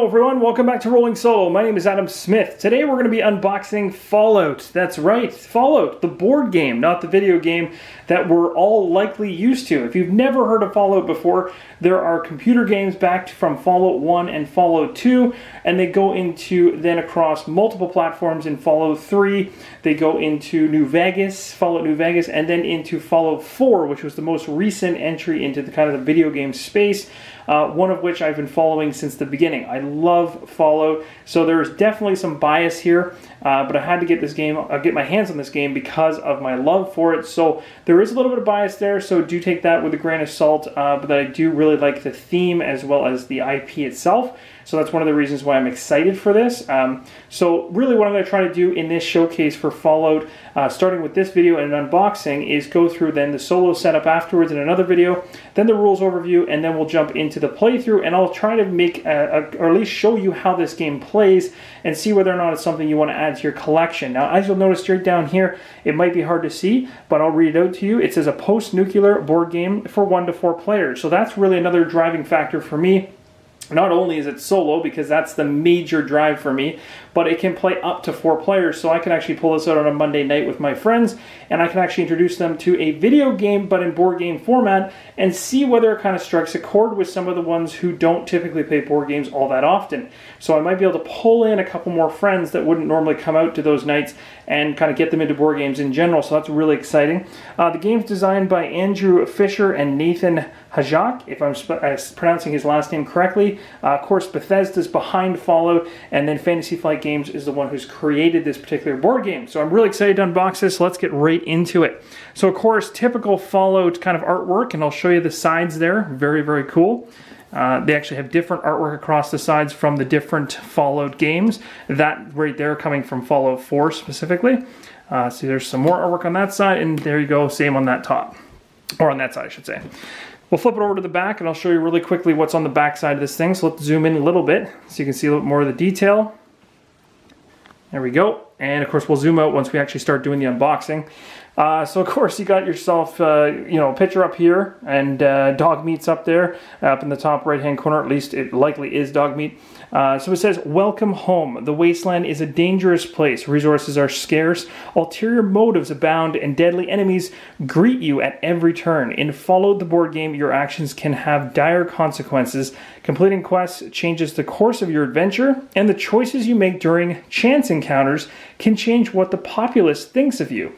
everyone, welcome back to Rolling Solo. My name is Adam Smith. Today we're going to be unboxing Fallout. That's right, Fallout, the board game, not the video game that we're all likely used to. If you've never heard of Fallout before, there are computer games backed from Fallout 1 and Fallout 2, and they go into then across multiple platforms in Fallout 3. They go into New Vegas, Fallout New Vegas, and then into Fallout 4, which was the most recent entry into the kind of the video game space. One of which I've been following since the beginning. I love Fallout, so there's definitely some bias here, but I had to get this game, get my hands on this game because of my love for it. So there is a little bit of bias there, so do take that with a grain of salt, but I do really like the theme as well as the IP itself. So that's one of the reasons why I'm excited for this. So really what I'm going to try to do in this showcase for Fallout, starting with this video and an unboxing, is go through then the solo setup afterwards in another video, then the rules overview, and then we'll jump into the playthrough, and I'll try to make, or at least show you how this game plays and see whether or not it's something you want to add to your collection. Now, as you'll notice straight down here, it might be hard to see, but I'll read it out to you. It says a post-nuclear board game for 1 to 4 players. So that's really another driving factor for me. Not only is it solo, because that's the major drive for me, but it can play up to 4 players, so I can actually pull this out on a Monday night with my friends, and I can actually introduce them to a video game, but in board game format, and see whether it kind of strikes a chord with some of the ones who don't typically play board games all that often. So I might be able to pull in a couple more friends that wouldn't normally come out to those nights and kind of get them into board games in general, so that's really exciting. The game's designed by Andrew Fisher and Nathan Hajak, if I'm pronouncing his last name correctly. Of course, Bethesda's behind Fallout, and then Fantasy Flight Games is the one who's created this particular board game. So I'm really excited to unbox this, so let's get right into it. So of course, typical Fallout kind of artwork, and I'll show you the sides there. Very, very cool. They actually have different artwork across the sides from the different Fallout games. That right there coming from Fallout 4 specifically. So there's some more artwork on that side, and there you go, same on that top. Or on that side, I should say. We'll flip it over to the back, and I'll show you really quickly what's on the back side of this thing. So let's zoom in a little bit so you can see a little more of the detail. There we go. And of course, we'll zoom out once we actually start doing the unboxing. So of course, you got yourself, a picture up here, and dog meat's up there, up in the top right-hand corner. At least it likely is dog meat. So it says, "Welcome home. The wasteland is a dangerous place. Resources are scarce, ulterior motives abound, and deadly enemies greet you at every turn. In Fallout the board game, your actions can have dire consequences. Completing quests changes the course of your adventure, and the choices you make during chance encounters can change what the populace thinks of you.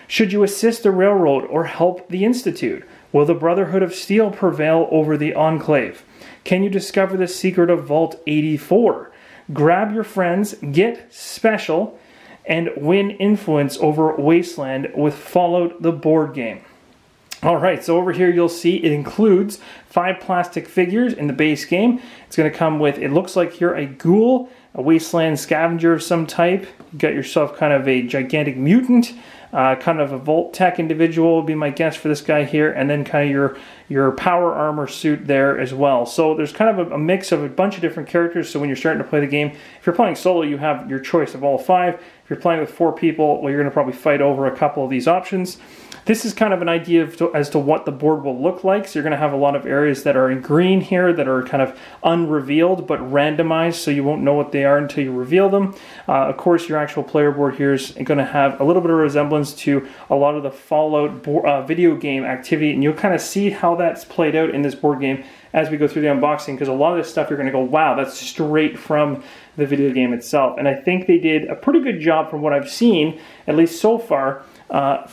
Should you assist the railroad or help the Institute? Will the Brotherhood of Steel prevail over the Enclave? Can you discover the secret of Vault 84? Grab your friends, get special, and win influence over Wasteland with Fallout the board game." Alright, so over here you'll see it includes 5 plastic figures in the base game. It's going to come with, it looks like here, a Ghoul, a Wasteland scavenger of some type. You got yourself kind of a gigantic mutant, kind of a Vault Tech individual would be my guess for this guy here, and then kind of your power armor suit there as well. So there's kind of a mix of a bunch of different characters, so when you're starting to play the game, if you're playing solo, you have your choice of all 5. If you're playing with 4 people, well, you're going to probably fight over a couple of these options. This is kind of an idea as to what the board will look like. So you're going to have a lot of areas that are in green here that are kind of unrevealed but randomized, so you won't know what they are until you reveal them. Of course, your actual player board here is going to have a little bit of resemblance to a lot of the Fallout video game activity, and you'll kind of see how that's played out in this board game as we go through the unboxing, because a lot of this stuff you're going to go, wow, that's straight from the video game itself. And I think they did a pretty good job from what I've seen, at least so far,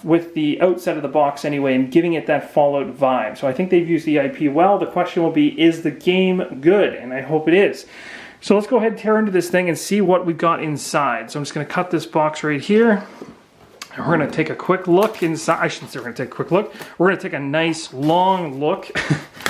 with the outset of the box anyway, and giving it that Fallout vibe. So I think they've used the IP well. The question will be, is the game good? And I hope it is. So let's go ahead and tear into this thing and see what we've got inside. So I'm just going to cut this box right here. And we're going to take a quick look inside. I shouldn't say we're going to take a quick look. We're going to take a nice long look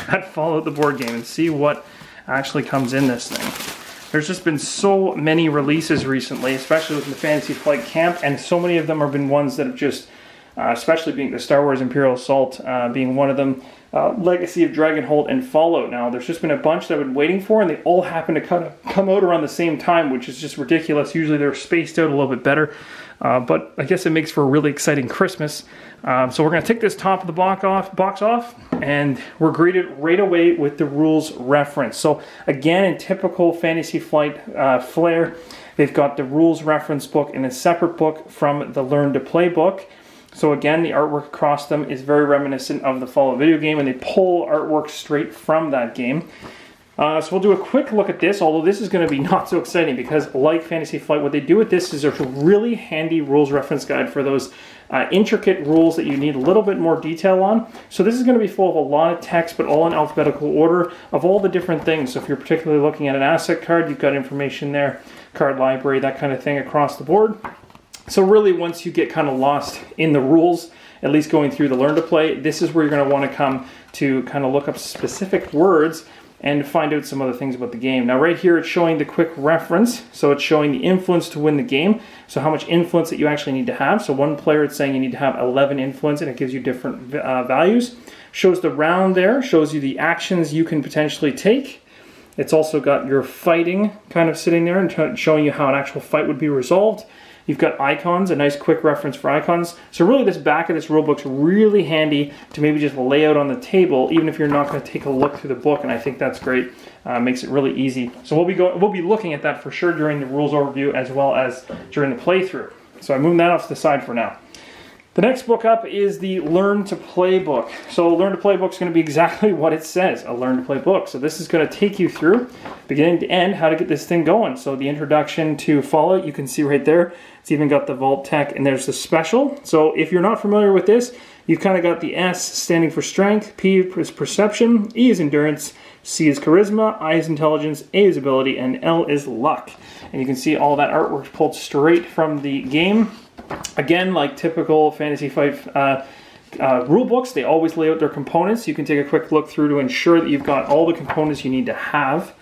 at Fallout the board game and see what actually comes in this thing. There's just been so many releases recently, especially with the Fantasy Flight camp, and so many of them have been ones that have just, especially being the Star Wars Imperial Assault being one of them, Legacy of Dragonhold, and Fallout now. There's just been a bunch that I've been waiting for, and they all happen to kind of come out around the same time, which is just ridiculous. Usually they're spaced out a little bit better. but I guess it makes for a really exciting Christmas. So we're going to take this top of the box off, and we're greeted right away with the rules reference. So again, in typical Fantasy Flight flair, they've got the rules reference book in a separate book from the Learn to Play book. So again, the artwork across them is very reminiscent of the Fallout video game, and they pull artwork straight from that game. So we'll do a quick look at this, although this is going to be not so exciting because, like Fantasy Flight, what they do with this is a really handy rules reference guide for those intricate rules that you need a little bit more detail on. So this is going to be full of a lot of text, but all in alphabetical order of all the different things. So if you're particularly looking at an asset card, you've got information there, card library, that kind of thing across the board. So really, once you get kind of lost in the rules, at least going through the Learn to Play, this is where you're going to want to come to kind of look up specific words and find out some other things about the game. Now right here it's showing the quick reference, so it's showing the influence to win the game, so how much influence that you actually need to have. So one player, it's saying you need to have 11 influence, and it gives you different values. Shows the round there, shows you the actions you can potentially take. It's also got your fighting kind of sitting there and showing you how an actual fight would be resolved. You've got icons, a nice quick reference for icons. So really this back of this rulebook's really handy to maybe just lay out on the table, even if you're not going to take a look through the book, and I think that's great. Makes it really easy. So we'll be looking at that for sure during the rules overview as well as during the playthrough. So I'm moving that off to the side for now. The next book up is the Learn to Play book. So Learn to Play book is going to be exactly what it says, a Learn to Play book. So this is going to take you through, beginning to end, how to get this thing going. So the introduction to Fallout, you can see right there. It's even got the Vault Tech, and there's the special. So if you're not familiar with this, you've kind of got the S standing for strength, P is perception, E is endurance, C is charisma, I is intelligence, A is ability, and L is luck. And you can see all that artwork pulled straight from the game. Again, like typical Fantasy Flight rule books, they always lay out their components. You can take a quick look through to ensure that you've got all the components you need to have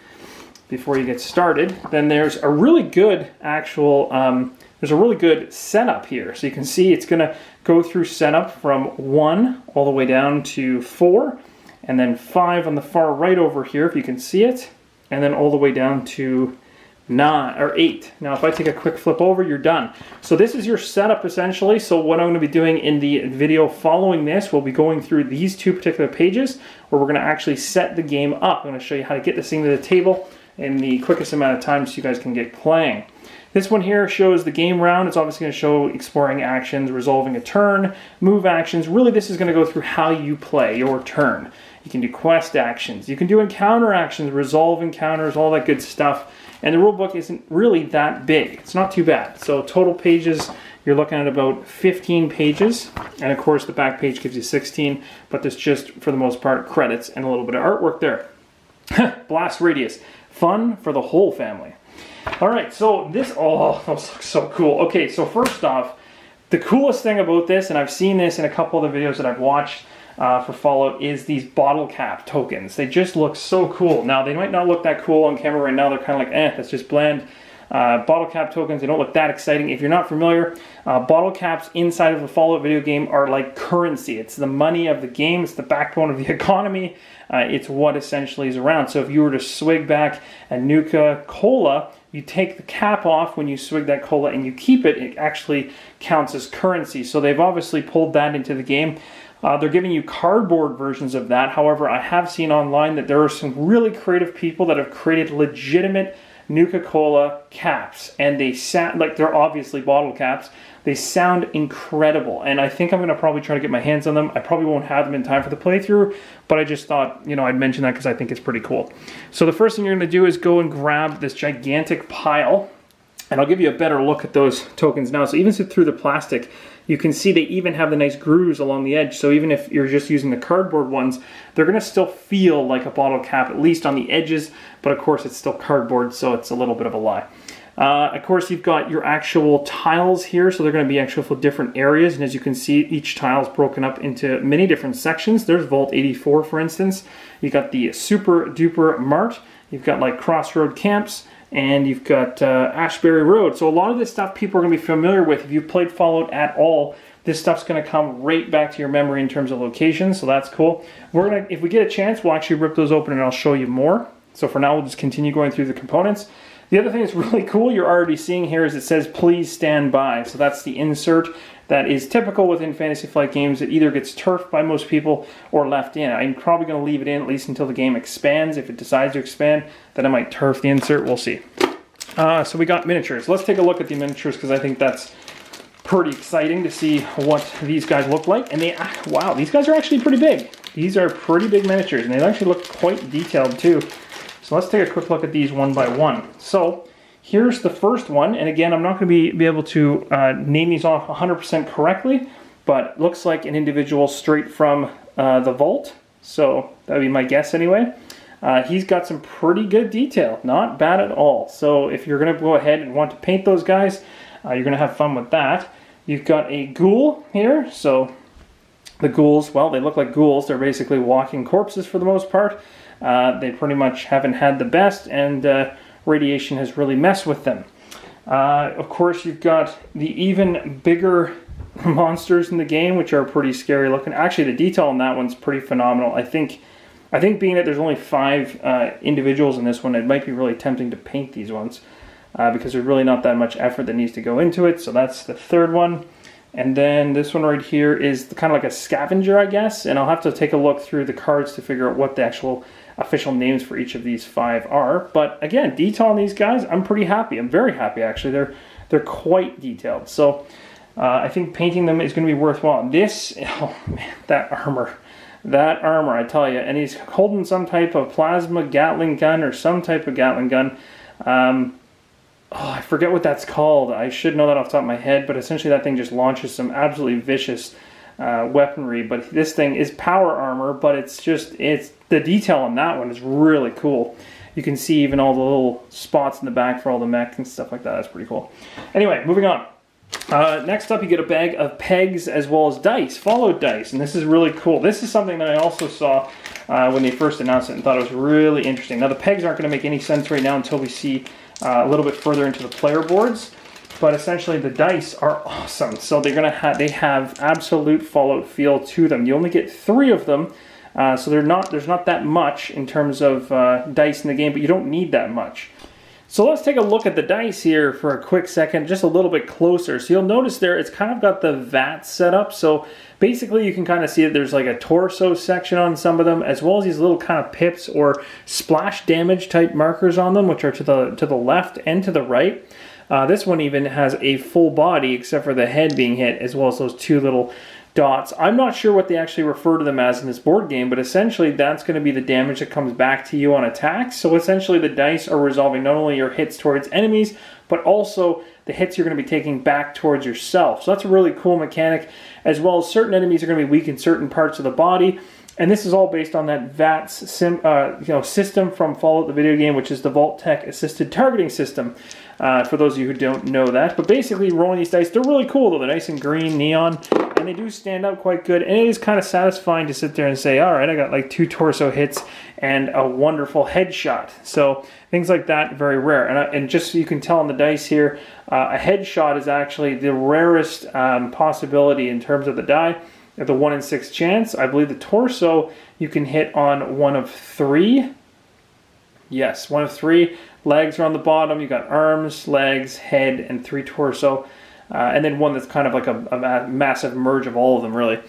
before you get started. Then there's a really good setup here. So you can see it's going to go through setup from 1 all the way down to 4, and then 5 on the far right over here, if you can see it, and then all the way down to 9 or 8. Now if I take a quick flip over, you're done. So this is your setup essentially. So what I'm going to be doing in the video following this, we'll be going through these two particular pages where we're going to actually set the game up. I'm going to show you how to get this thing to the table in the quickest amount of time so you guys can get playing. This one here shows the game round. It's obviously going to show exploring actions, resolving a turn, move actions. Really this is going to go through how you play your turn. You can do quest actions, you can do encounter actions, resolve encounters, all that good stuff. And the rulebook isn't really that big. It's not too bad. So total pages, you're looking at about 15 pages. And of course the back page gives you 16, but there's just, for the most part, credits and a little bit of artwork there. Blast radius. Fun for the whole family. All right, so this, oh, that looks so cool. Okay, so first off, the coolest thing about this, and I've seen this in a couple of the videos that I've watched for Fallout, is these bottle cap tokens. They just look so cool. Now, they might not look that cool on camera right now. They're kind of like, that's just bland. Bottle cap tokens, they don't look that exciting. If you're not familiar, bottle caps inside of a Fallout video game are like currency. It's the money of the game. It's the backbone of the economy. It's what essentially is around. So if you were to swig back a Nuka-Cola, you take the cap off when you swig that cola and you keep it, it actually counts as currency. So they've obviously pulled that into the game. They're giving you cardboard versions of that. However, I have seen online that there are some really creative people that have created legitimate Nuka-Cola caps, and they sound like they're obviously bottle caps. They sound incredible, and I think I'm going to probably try to get my hands on them. I probably won't have them in time for the playthrough, but I just thought, I'd mention that because I think it's pretty cool. So the first thing you're going to do is go and grab this gigantic pile, and I'll give you a better look at those tokens now. So even through the plastic, you can see they even have the nice grooves along the edge. So even if you're just using the cardboard ones, they're going to still feel like a bottle cap, at least on the edges. But of course, it's still cardboard, so it's a little bit of a lie. Of course, you've got your actual tiles here. So they're going to be actual for different areas. And as you can see, each tile is broken up into many different sections. There's Vault 84, for instance. You've got the Super Duper Mart. You've got like Crossroad Camps. And you've got Ashbury Road. So a lot of this stuff people are going to be familiar with. If you've played Fallout at all, this stuff's going to come right back to your memory in terms of locations. So that's cool. If we get a chance, we'll actually rip those open and I'll show you more. So for now, we'll just continue going through the components. The other thing that's really cool you're already seeing here is it says please stand by. So that's the insert that is typical within Fantasy Flight games. It either gets turfed by most people or left in. I'm probably going to leave it in at least until the game expands. If it decides to expand, then I might turf the insert. We'll see. So we got miniatures. Let's take a look at the miniatures because I think that's pretty exciting to see what these guys look like. And they, wow, these guys are actually pretty big. These are pretty big miniatures, and they actually look quite detailed too. So let's take a quick look at these one by one. So here's the first one, and again, I'm not going to be able to name these off 100% correctly, but it looks like an individual straight from the vault. So that would be my guess anyway. He's got some pretty good detail, not bad at all. So if you're going to go ahead and want to paint those guys, you're going to have fun with that. You've got a ghoul here. So the ghouls, well, they look like ghouls. They're basically walking corpses for the most part. They pretty much haven't had the best, and radiation has really messed with them. Of course, you've got the even bigger monsters in the game, which are pretty scary looking. Actually, the detail on that one's pretty phenomenal. I think being that there's only 5 individuals in this one, it might be really tempting to paint these ones because there's really not that much effort that needs to go into it. So that's the third one. And then this one right here is kind of like a scavenger, I guess. And I'll have to take a look through the cards to figure out what the actual official names for each of these 5 are. But again, detail on these guys, I'm pretty happy. I'm very happy, actually. They're quite detailed. So I think painting them is going to be worthwhile. This, oh man, that armor, I tell you. And he's holding some type of plasma Gatling gun or some type of Gatling gun. I forget what that's called. I should know that off the top of my head, but essentially that thing just launches some absolutely vicious weaponry. But this thing is power armor, but it's the detail on that one is really cool. You can see even all the little spots in the back for all the mech and stuff like that. That's pretty cool. Anyway, moving on. Next up, you get a bag of pegs as well as dice, Fallout dice, and this is really cool. This is something that I also saw when they first announced it and thought it was really interesting. Now, the pegs aren't going to make any sense right now until we see a little bit further into the player boards, but essentially the dice are awesome. So they have absolute Fallout feel to them. You only get 3 of them, so there's not that much in terms of dice in the game, but you don't need that much. So let's take a look at the dice here for a quick second, just a little bit closer. So you'll notice there, it's kind of got the VAT set up. So basically you can kind of see that there's like a torso section on some of them, as well as these little kind of pips or splash damage type markers on them, which are to the left and to the right. This one even has a full body except for the head being hit, as well as those 2 little dots. I'm not sure what they actually refer to them as in this board game, but essentially that's going to be the damage that comes back to you on attacks. So essentially the dice are resolving not only your hits towards enemies, but also the hits you're going to be taking back towards yourself. So that's a really cool mechanic, as well as certain enemies are going to be weak in certain parts of the body. And this is all based on that VATS system from Fallout the video game, which is the Vault-Tec Assisted Targeting System, for those of you who don't know that. But basically, rolling these dice, they're really cool, though. They're nice and green, neon, and they do stand out quite good. And it is kind of satisfying to sit there and say, all right, I got like 2 torso hits and a wonderful headshot. So things like that, very rare. And just so you can tell on the dice here, a headshot is actually the rarest possibility in terms of the die. At the 1 in 6 chance. I believe the torso you can hit on 1 of 3. Yes, 1 of 3. Legs are on the bottom. You got arms, legs, head, and 3 torso. And then one that's kind of like a massive merge of all of them, really.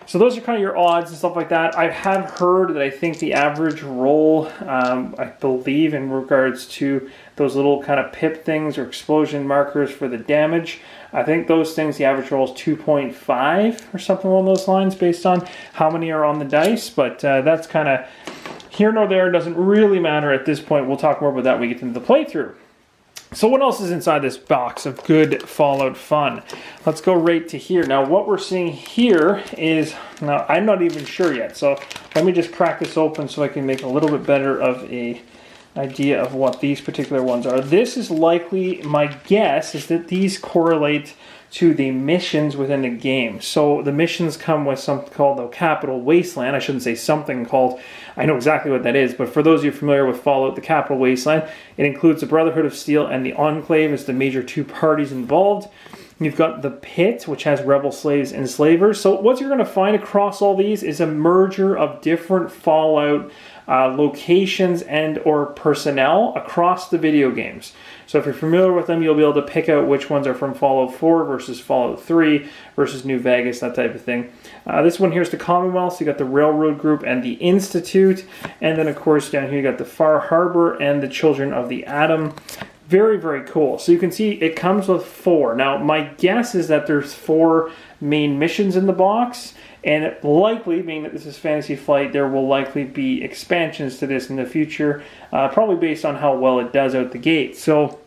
So those are kind of your odds and stuff like that. I have heard that I think the average roll, I believe in regards to those little kind of pip things or explosion markers for the damage, I think those things, the average roll is 2.5 or something along those lines based on how many are on the dice. But that's kind of here nor there. Doesn't really matter at this point. We'll talk more about that when we get into the playthrough. So what else is inside this box of good Fallout fun? Let's go right to here. Now what we're seeing here is, now I'm not even sure yet. So let me just crack this open so I can make a little bit better of a idea of what these particular ones are. This is likely, my guess is that these correlate to the missions within the game. So the missions come with something called the Capital Wasteland. I shouldn't say something called, I know exactly what that is, but for those of you familiar with Fallout, the Capital Wasteland, it includes the Brotherhood of Steel and the Enclave as the major 2 parties involved. You've got the Pit, which has rebel slaves and slavers. So what you're going to find across all these is a merger of different Fallout locations and or personnel across the video games. So if you're familiar with them, you'll be able to pick out which ones are from Fallout 4 versus Fallout 3 versus New Vegas, that type of thing. This one here is the Commonwealth. So you got the Railroad Group and the Institute. And then, of course, down here you got the Far Harbor and the Children of the Atom. Very, very cool. So you can see it comes with 4. Now, my guess is that there's 4 main missions in the box. And likely, being that this is Fantasy Flight, there will likely be expansions to this in the future, probably based on how well it does out the gate. So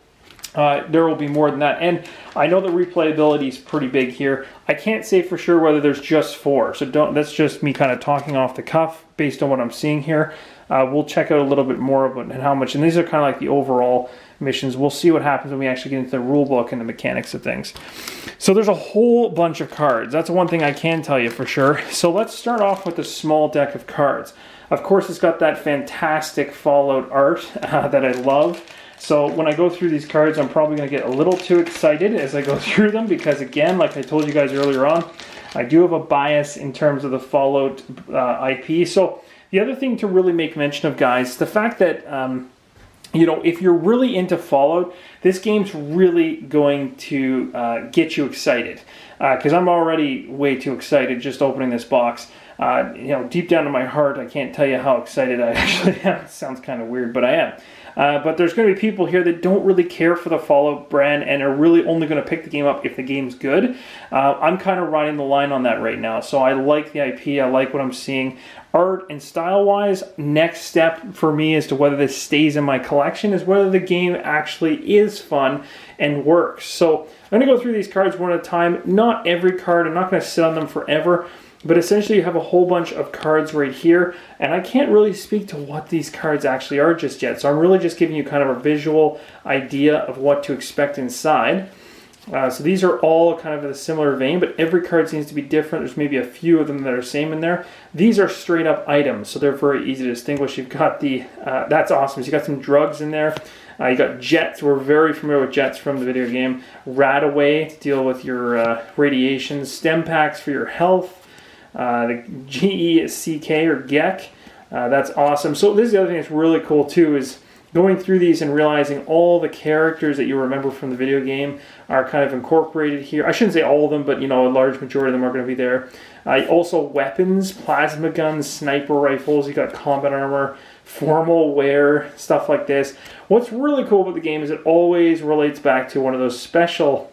there will be more than that. And I know the replayability is pretty big here. I can't say for sure whether there's just 4. So that's just me kind of talking off the cuff based on what I'm seeing here. We'll check out a little bit more about and how much. And these are kind of like the overall missions. We'll see what happens when we actually get into the rule book and the mechanics of things. So there's a whole bunch of cards. That's one thing I can tell you for sure. So let's start off with a small deck of cards. Of course, it's got that fantastic Fallout art that I love. So when I go through these cards, I'm probably going to get a little too excited as I go through them because, again, like I told you guys earlier on, I do have a bias in terms of the Fallout IP. So the other thing to really make mention of, guys, the fact that you know, if you're really into Fallout, this game's really going to get you excited. Because I'm already way too excited just opening this box. You know, deep down in my heart, I can't tell you how excited I actually am. It sounds kind of weird, but I am. But there's going to be people here that don't really care for the Fallout brand and are really only going to pick the game up if the game's good. I'm kind of riding the line on that right now. So I like the IP. I like what I'm seeing. Art and style-wise, next step for me as to whether this stays in my collection is whether the game actually is fun and works. So I'm going to go through these cards one at a time. Not every card. I'm not going to sit on them forever. But essentially you have a whole bunch of cards right here, and I can't really speak to what these cards actually are just yet. So I'm really just giving you kind of a visual idea of what to expect inside. So these are all kind of in a similar vein, but every card seems to be different. There's maybe a few of them that are same in there. These are straight up items, so they're very easy to distinguish. You've got the, that's awesome. So you got some drugs in there. You got jets. We're very familiar with jets from the video game. Radaway to deal with your radiation. Stem packs for your health. The GECK or GECK. That's awesome. So this is the other thing that's really cool too is going through these and realizing all the characters that you remember from the video game are kind of incorporated here. I shouldn't say all of them, but you know, a large majority of them are going to be there. Also weapons, plasma guns, sniper rifles, you got combat armor, formal wear, stuff like this. What's really cool about the game is it always relates back to one of those special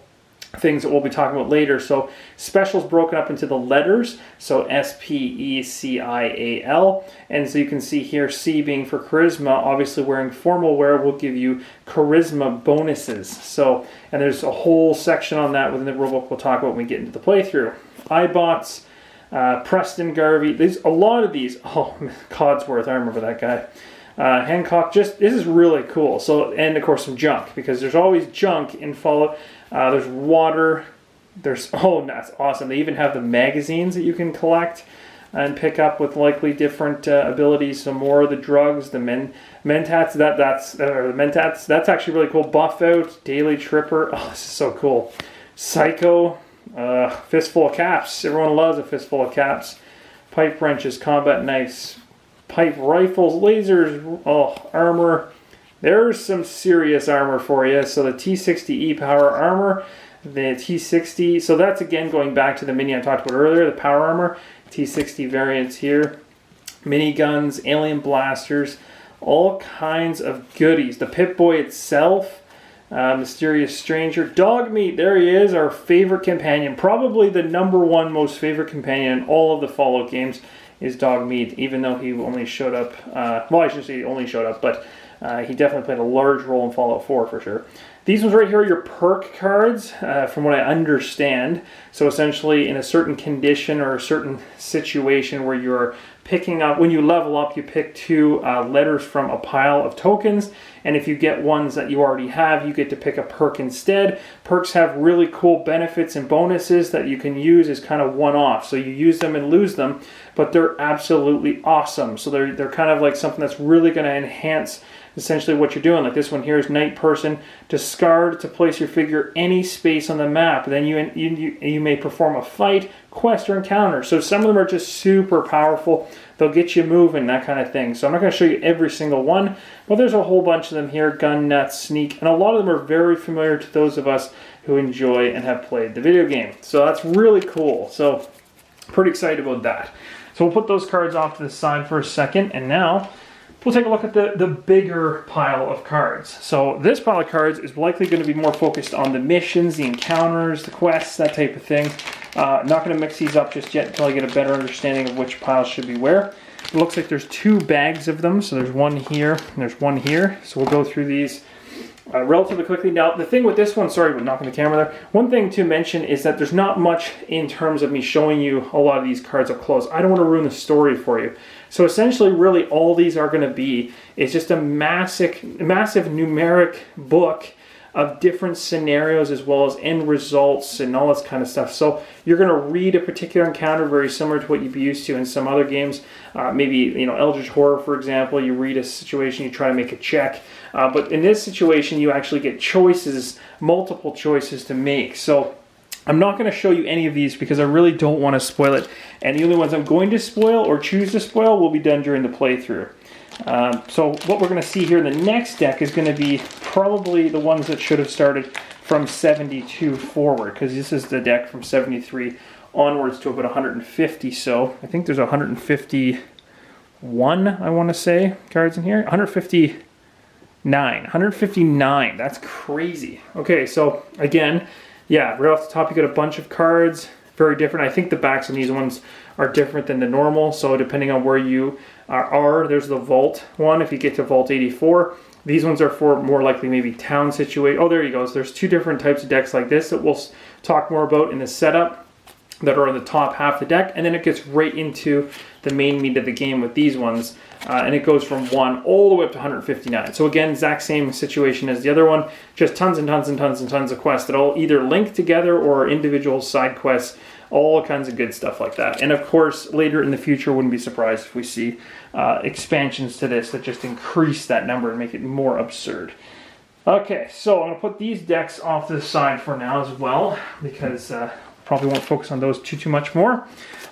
things that we'll be talking about later. So specials broken up into the letters, so SPECIAL, and so you can see here C being for charisma. Obviously wearing formal wear will give you charisma bonuses. So, and there's a whole section on that within the rulebook we'll talk about when we get into the playthrough. iBots, Preston Garvey, a lot of these, oh, Codsworth, I remember that guy. Hancock, this is really cool. So, and of course some junk, because there's always junk in Fallout. There's water. Oh, that's awesome. They even have the magazines that you can collect and pick up with likely different abilities. So more of the drugs, the mentats. The mentats. That's actually really cool. Buff out, daily tripper. Oh, this is so cool. Psycho, fistful of caps. Everyone loves a fistful of caps. Pipe wrenches, combat knives, pipe rifles, lasers. Oh, armor. There's some serious armor for you. So the T60E power armor, the T60. So that's again going back to the mini I talked about earlier, the power armor. T60 variants here. Miniguns, alien blasters, all kinds of goodies. The Pip-Boy itself, Mysterious Stranger. Dogmeat, there he is, our favorite companion. Probably the #1 most favorite companion in all of the Fallout games is Dogmeat, even though he only showed up, well, I shouldn't say he only showed up, but he definitely played a large role in Fallout 4 for sure. These ones right here are your perk cards, from what I understand. So essentially in a certain condition or a certain situation where you're picking up, when you level up, you pick 2 letters from a pile of tokens. And if you get ones that you already have, you get to pick a perk instead. Perks have really cool benefits and bonuses that you can use as kind of one-off. So you use them and lose them, but they're absolutely awesome. So they're kind of like something that's really going to enhance essentially what you're doing. Like this one here is Night Person. Discard to place your figure any space on the map. Then you may perform a fight, quest, or encounter. So some of them are just super powerful. They'll get you moving, that kind of thing. So I'm not going to show you every single one, but there's a whole bunch of them here. Gun, Nuts, Sneak, and a lot of them are very familiar to those of us who enjoy and have played the video game. So that's really cool. So pretty excited about that. So we'll put those cards off to the side for a second, and now we'll take a look at the bigger pile of cards. So this pile of cards is likely going to be more focused on the missions, the encounters, the quests, that type of thing. Not going to mix these up just yet until I get a better understanding of which piles should be where. It looks like there's 2 bags of them, so there's one here and there's one here. So we'll go through these relatively quickly. Now, the thing with this one, sorry about knocking the camera there, one thing to mention is that there's not much in terms of me showing you a lot of these cards up close. I don't want to ruin the story for you. So essentially, really, all these are going to be is just a massive numeric book of different scenarios as well as end results and all this kind of stuff. So you're going to read a particular encounter very similar to what you'd be used to in some other games. Maybe, you know, Eldritch Horror, for example, you read a situation, you try to make a check. But in this situation, you actually get choices, multiple choices to make. So I'm not going to show you any of these because I really don't want to spoil it. And the only ones I'm going to spoil or choose to spoil will be done during the playthrough. So what we're going to see here in the next deck is going to be probably the ones that should have started from 72 forward, because this is the deck from 73 onwards to about 150. So I think there's 151, I want to say, cards in here. 159. That's crazy. Okay, so again, yeah, right off the top you got a bunch of cards, very different. I think the backs on these ones are different than the normal, so depending on where you are, there's the vault one. If you get to vault 84, these ones are for more likely maybe town situation. Oh, there you go. So there's 2 different types of decks like this that we'll talk more about in the setup that are on the top half of the deck, and then it gets right into the main meat of the game with these ones, and it goes from 1 all the way up to 159. So again, exact same situation as the other one, just tons and tons and tons and tons of quests that all either link together or individual side quests, all kinds of good stuff like that. And of course, later in the future, wouldn't be surprised if we see expansions to this that just increase that number and make it more absurd. Okay, so I'm going to put these decks off to the side for now as well, because probably won't focus on those too much more.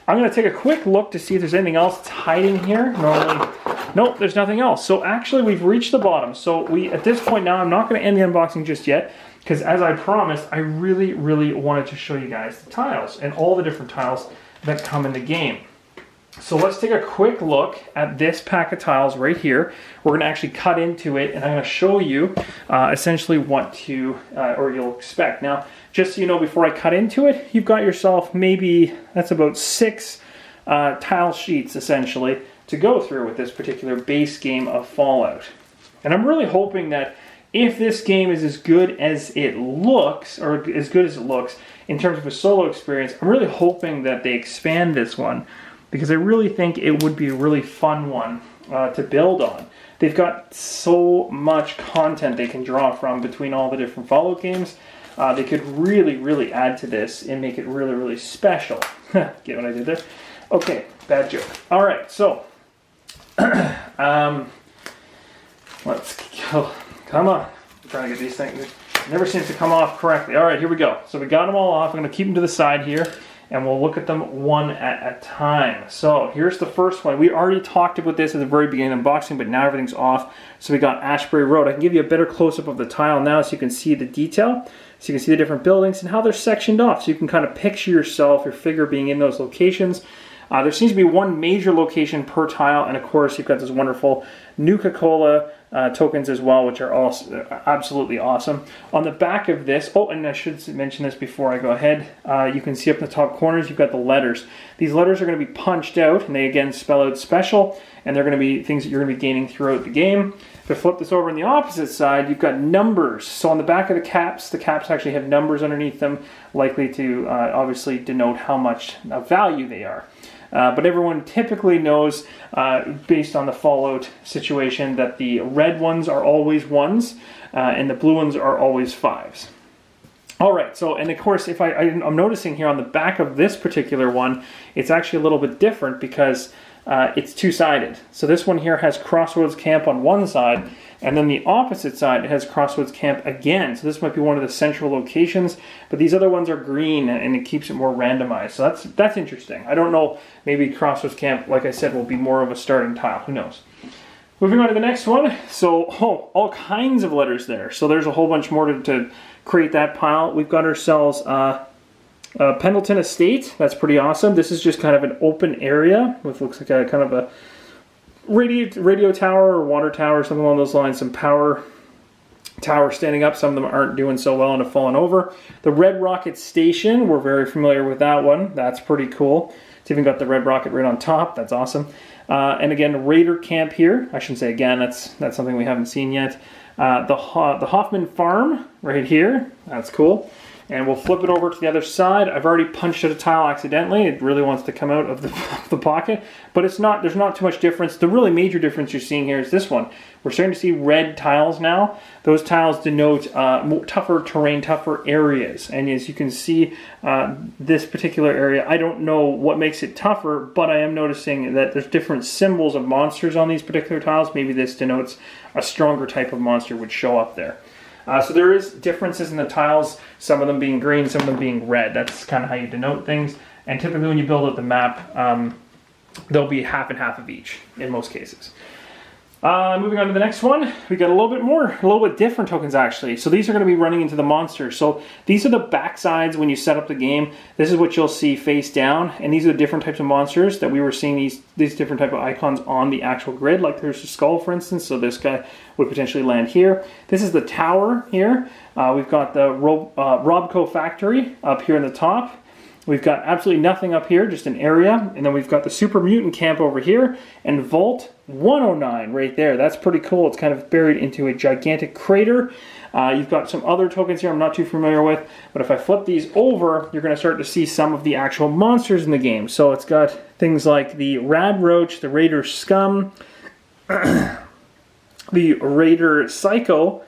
I'm going to take a quick look to see if there's anything else that's hiding here. Normally, nope, there's nothing else. So actually, we've reached the bottom. So at this point now, I'm not going to end the unboxing just yet, because as I promised, I really wanted to show you guys the tiles and all the different tiles that come in the game. So let's take a quick look at this pack of tiles right here. We're going to actually cut into it, and I'm going to show you essentially what to, or you'll expect. Now, just so you know, before I cut into it, you've got yourself maybe, that's about 6 tile sheets, essentially, to go through with this particular base game of Fallout. And I'm really hoping that if this game is as good as it looks, or as good as it looks in terms of a solo experience, I'm really hoping that they expand this one, because I really think it would be a really fun one to build on. They've got so much content they can draw from between all the different Fallout games. They could really add to this and make it really special. Get what I did there? Okay, bad joke. All right, so let's go. Come on. I'm trying to get these things. It never seems to come off correctly. All right, here we go. So we got them all off. I'm going to keep them to the side here, and we'll look at them one at a time. So here's the first one. We already talked about this at the very beginning of the unboxing, but now everything's off. So we got Ashbury Road. I can give you a better close-up of the tile now so you can see the detail. So you can see the different buildings and how they're sectioned off. So you can kind of picture yourself, your figure being in those locations. There seems to be one major location per tile, and of course you've got this wonderful Nuka-Cola tokens as well, which are also absolutely awesome. On the back of this, oh, and I should mention this before I go ahead, you can see up in the top corners you've got the letters. These letters are going to be punched out, and they again spell out special, and they're going to be things that you're going to be gaining throughout the game. If I flip this over on the opposite side, you've got numbers. So on the back of the caps actually have numbers underneath them, likely to obviously denote how much value they are. But everyone typically knows, based on the Fallout situation, that the red ones are always 1s, and the blue ones are always 5s. All right, so, and of course, if I'm noticing here on the back of this particular one, it's actually a little bit different because it's two-sided. So this one here has Crossroads Camp on one side, and then the opposite side it has Crossroads Camp again. So this might be one of the central locations, but these other ones are green, and it keeps it more randomized. So that's interesting. I don't know, maybe Crossroads Camp, like I said, will be more of a starting tile. Who knows? Moving on to the next one. So, all kinds of letters there. So there's a whole bunch more to create that pile. We've got ourselves Pendleton Estate. That's pretty awesome. This is just kind of an open area with looks like a kind of a radio tower or water tower, something along those lines. Some power tower standing up. Some of them aren't doing so well and have fallen over. The Red Rocket Station, we're very familiar with that one. That's pretty cool. It's even got the red rocket right on top. That's awesome. And again, Raider Camp here. I shouldn't say again. That's something we haven't seen yet. The Hoffman Farm right here. That's cool. And we'll flip it over to the other side. I've already punched out a tile accidentally. It really wants to come out of the pocket. But it's not. There's not too much difference. The really major difference you're seeing here is this one. We're starting to see red tiles now. Those tiles denote tougher terrain, tougher areas. And as you can see, this particular area, I don't know what makes it tougher, but I am noticing that there's different symbols of monsters on these particular tiles. Maybe this denotes a stronger type of monster would show up there. So there is differences in the tiles, some of them being green, some of them being red. That's kind of how you denote things. And typically when you build out the map, there'll be half and half of each in most cases. Moving on to the next one, we got a little bit different tokens actually. So these are going to be running into the monsters. So these are the backsides when you set up the game. This is what you'll see face down, and these are the different types of monsters that we were seeing these different type of icons on the actual grid. Like there's a skull, for instance. So this guy would potentially land here. This is the tower here. We've got the Robco factory up here in the top. We've got absolutely nothing up here, just an area. And then we've got the Super Mutant Camp over here and Vault 109 right there. That's pretty cool. It's kind of buried into a gigantic crater. You've got some other tokens here I'm not too familiar with, but if I flip these over, you're going to start to see some of the actual monsters in the game. So it's got things like the Rad Roach, the Raider Scum, the Raider Psycho,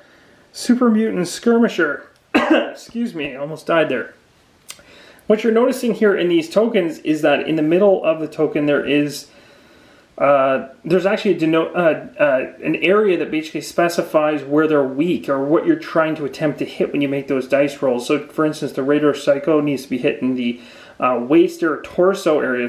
Super Mutant Skirmisher. Excuse me, I almost died there. What you're noticing here in these tokens is that in the middle of the token there is there's actually an area that basically specifies where they're weak or what you're trying to attempt to hit when you make those dice rolls. So for instance, the Raider Psycho needs to be hit in the waist or torso area,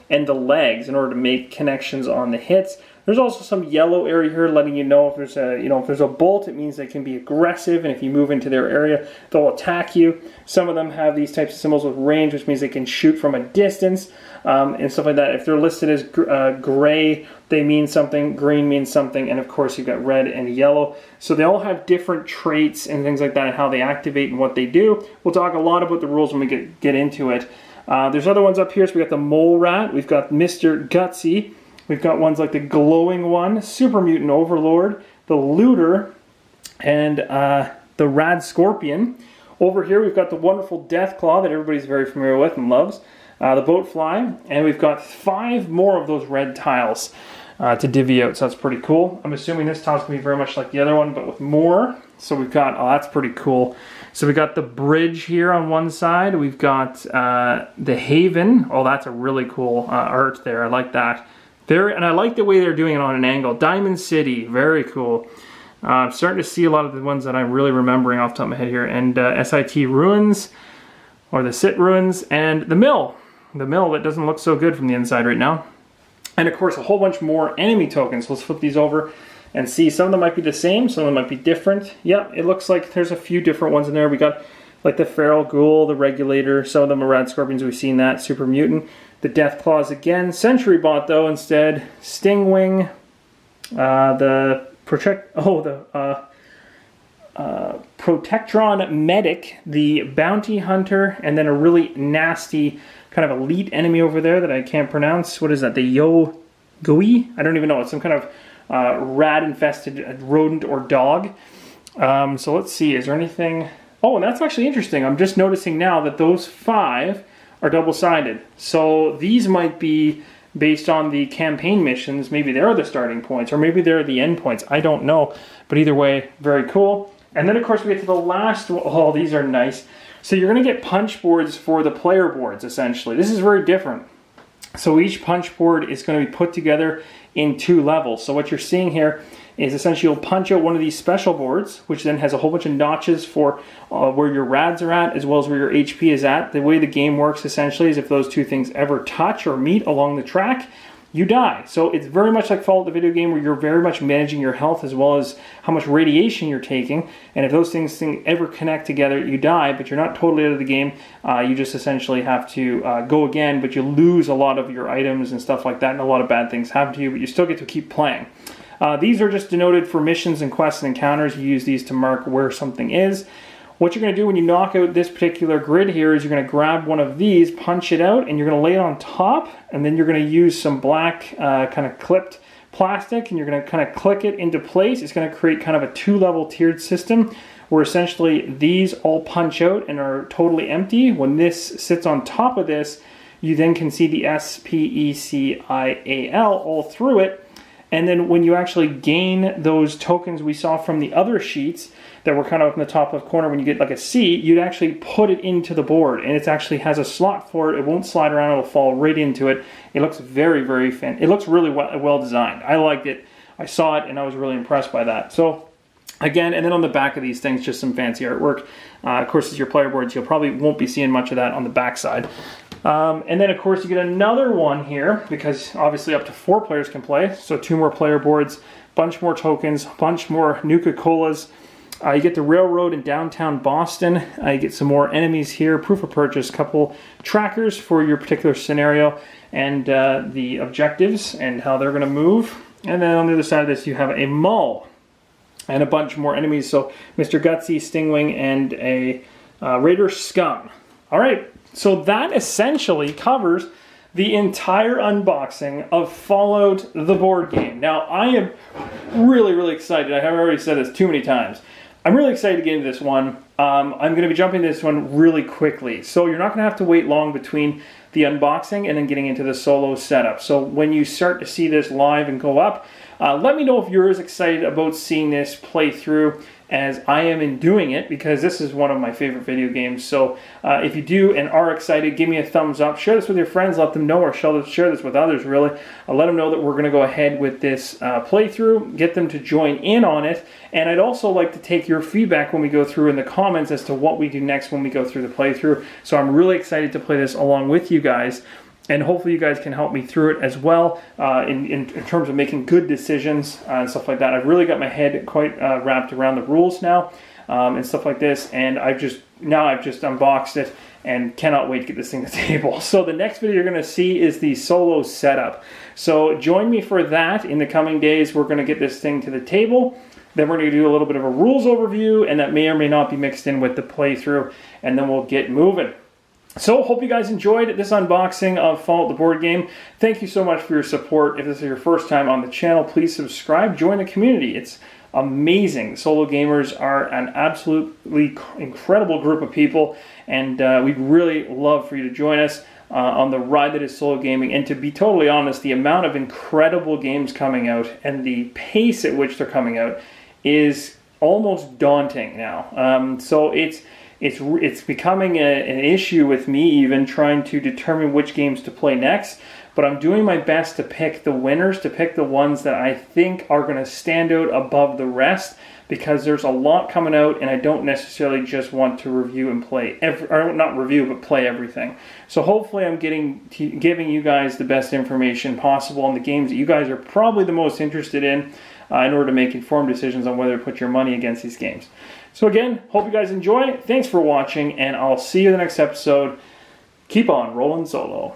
and the legs in order to make connections on the hits. There's also some yellow area here letting you know if there's a bolt, it means they can be aggressive, and if you move into their area, they'll attack you. Some of them have these types of symbols with range, which means they can shoot from a distance, and stuff like that. If they're listed as gray, they mean something, green means something, and of course you've got red and yellow. So they all have different traits and things like that and how they activate and what they do. We'll talk a lot about the rules when we get into it. There's other ones up here. So we got the Mole Rat, we've got Mr. Gutsy, we've got ones like the Glowing One, Super Mutant Overlord, the Looter, and the Rad Scorpion. Over here we've got the wonderful Deathclaw that everybody's very familiar with and loves, the Boatfly, and we've got 5 more of those red tiles to divvy out, so that's pretty cool. I'm assuming this tile's going to be very much like the other one, but with more. So we've got, that's pretty cool. So we got the bridge here on one side. We've got the Haven. Oh, that's a really cool art there. I like that. And I like the way they're doing it on an angle. Diamond City, very cool. I'm starting to see a lot of the ones that I'm really remembering off the top of my head here. And SIT Ruins, or the Sit Ruins, and the Mill. The Mill that doesn't look so good from the inside right now. And of course, a whole bunch more enemy tokens. Let's flip these over and see. Some of them might be the same, some of them might be different. Yep, it looks like there's a few different ones in there. We got like the Feral Ghoul, the Regulator, some of them are Rad Scorpions, we've seen that, Super Mutant. The Death Claws again. Sentry Bot though instead. Stingwing, the Protectron Medic, the Bounty Hunter, and then a really nasty kind of elite enemy over there that I can't pronounce. What is that? The Yo-Gui? I don't even know. It's some kind of rat-infested rodent or dog. So let's see. Is there anything... Oh, and that's actually interesting. I'm just noticing now that those 5 are double-sided. So these might be based on the campaign missions. Maybe they're the starting points, or maybe they're the end points. I don't know. But either way, very cool. And then, of course, we get to the last one. Oh, these are nice. So you're going to get punch boards for the player boards, essentially. This is very different. So each punch board is going to be put together in 2 levels. So what you're seeing here is essentially you'll punch out one of these special boards, which then has a whole bunch of notches for where your rads are at, as well as where your HP is at. The way the game works essentially is if those 2 things ever touch or meet along the track, you die. So it's very much like Fallout the video game, where you're very much managing your health as well as how much radiation you're taking. And if those things ever connect together, you die, but you're not totally out of the game. You just essentially have to go again, but you lose a lot of your items and stuff like that, and a lot of bad things happen to you, but you still get to keep playing. These are just denoted for missions and quests and encounters. You use these to mark where something is. What you're going to do when you knock out this particular grid here is you're going to grab one of these, punch it out, and you're going to lay it on top, and then you're going to use some black kind of clipped plastic, and you're going to kind of click it into place. It's going to create kind of a 2-level tiered system where essentially these all punch out and are totally empty. When this sits on top of this, you then can see the SPECIAL all through it. And then when you actually gain those tokens we saw from the other sheets that were kind of up in the top left corner, when you get like a C, you'd actually put it into the board. And it actually has a slot for it. It won't slide around. It'll fall right into it. It looks very, very it looks really well designed. I liked it. I saw it and I was really impressed by that. So again, and then on the back of these things, just some fancy artwork. Of course, as your player boards, you'll probably won't be seeing much of that on the back side. And then, of course, you get another one here, because obviously up to 4 players can play. So 2 more player boards, bunch more tokens, bunch more Nuka-Colas. You get the railroad in downtown Boston. You get some more enemies here, proof of purchase, couple trackers for your particular scenario, and the objectives and how they're going to move. And then on the other side of this, you have a mall and a bunch more enemies. So Mr. Gutsy, Stingwing, and a Raider Scum. All right. So that essentially covers the entire unboxing of Fallout the board game. Now, I am really, really excited. I have already said this too many times. I'm really excited to get into this one. I'm going to be jumping into this one really quickly. So you're not going to have to wait long between the unboxing and then getting into the solo setup. So when you start to see this live and go up, let me know if you're as excited about seeing this play through as I am in doing it, because this is one of my favorite video games. So if you do and are excited, give me a thumbs up. Share this with your friends, let them know, or share this with others, really. Let them know that we're going to go ahead with this playthrough, get them to join in on it. And I'd also like to take your feedback when we go through in the comments as to what we do next when we go through the playthrough. So I'm really excited to play this along with you guys. And hopefully you guys can help me through it as well in terms of making good decisions and stuff like that. I've really got my head quite wrapped around the rules now and stuff like this. And I've just unboxed it and cannot wait to get this thing to the table. So the next video you're going to see is the solo setup. So join me for that in the coming days. We're going to get this thing to the table. Then we're going to do a little bit of a rules overview, and that may or may not be mixed in with the playthrough. And then we'll get moving. So, hope you guys enjoyed this unboxing of Fallout the board game. Thank you so much for your support. If this is your first time on the channel, please subscribe. Join the community. It's amazing. Solo gamers are an absolutely incredible group of people, and we'd really love for you to join us on the ride that is solo gaming. And to be totally honest, the amount of incredible games coming out and the pace at which they're coming out is almost daunting now. So it's becoming an issue with me even trying to determine which games to play next. But I'm doing my best to pick the winners, to pick the ones that I think are going to stand out above the rest, because there's a lot coming out and I don't necessarily just want to review and play, or not review, but play everything. So hopefully I'm giving you guys the best information possible on the games that you guys are probably the most interested in order to make informed decisions on whether to put your money against these games. So again, hope you guys enjoy. Thanks for watching, and I'll see you in the next episode. Keep on rolling solo.